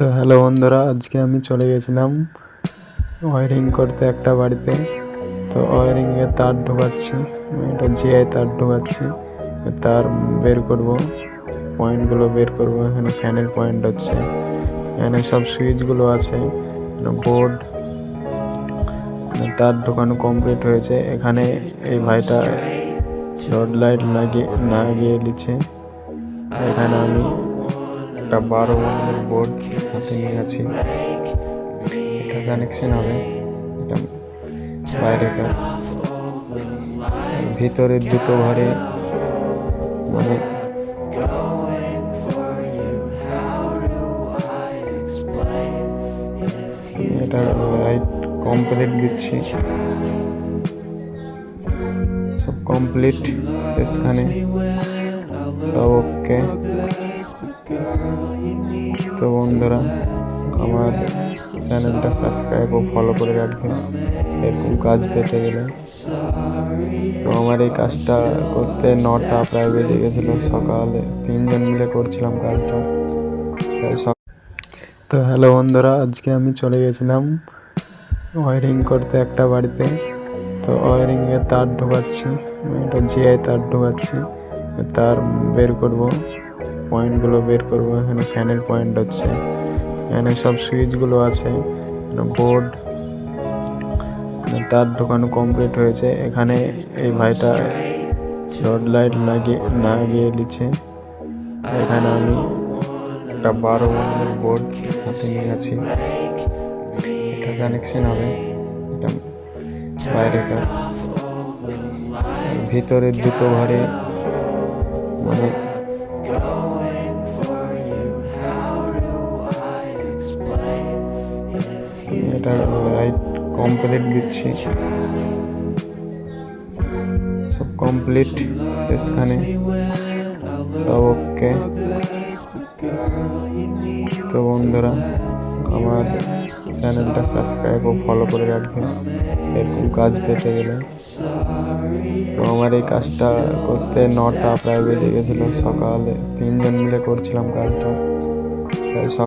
তো হ্যালো বন্ধুরা, আজকে আমি চলে গেছিলাম ওয়ারিং করতে একটা বাড়িতে। তো ওয়ারিংয়ে তার ঢোকাচ্ছি, এটা জিআই তার ঢোকাচ্ছি, তার বের করব, পয়েন্টগুলো বের করব। এখানে ফ্যানের পয়েন্ট হচ্ছে, এখানে সব সুইচগুলো আছে, বোর্ড, তার ঢোকানো কমপ্লিট হয়েছে। এখানে এই ভাইটা রড লাইট লাগিয়ে নিচ্ছে। এখানে আমি একটা 12 বোর্ড হাতে নিয়ে আছি, এটা কানেকশন হবে, এটা বাইরেকার। ভিতরে দুটো ঘরে মানে এটা লাইট কমপ্লিট দিচ্ছি, সব কমপ্লিট। এখানে সব ওকে। তো বন্ধুরা, আমার চ্যানেলটা সাবস্ক্রাইব ও ফলো করে রাখবেন এরকম কাজ পেতে গেলে। তো আমার এই কাজটা করতে 9টা প্রায় বেজে গেছিলো সকালে, 3জন মিলে করছিলাম কাজটা। তো হ্যালো বন্ধুরা, আজকে আমি চলে গেছিলাম ওয়ারিং করতে একটা বাড়িতে। তো ওয়ারিংয়ে তার ঢোকাচ্ছি, এটা জিআই তার ঢোকাচ্ছি, তার বের করব, পয়েন্টগুলো বের করব। এখানে ফ্যানের পয়েন্ট হচ্ছে, এখানে সব সুইচগুলো আছে, বোর্ড, তার ঢোকানো কমপ্লিট হয়েছে। এখানে এই ভাইটা রড লাইট লাগিয়ে নিচ্ছে। এখানে আমি একটা 12 বোর্ড হাতে নিয়ে আছি, এটা কানেকশন হবে, এটা বাইরেকার। ভিতরে দুটো ঘরে মানে এটা লাইট কমপ্লিট দিচ্ছি, সব কমপ্লিট। এখানে সব ওকে। তো বন্ধুরা, আমার চ্যানেলটা সাবস্ক্রাইব ও ফলো করে রাখবেন এরকম কাজ পেতে গেলে। তো আমার এই কাজটা করতে 9টা প্রায় বেজে গেছিলো সকালে, 3জন মিলে করছিলাম কাজটা।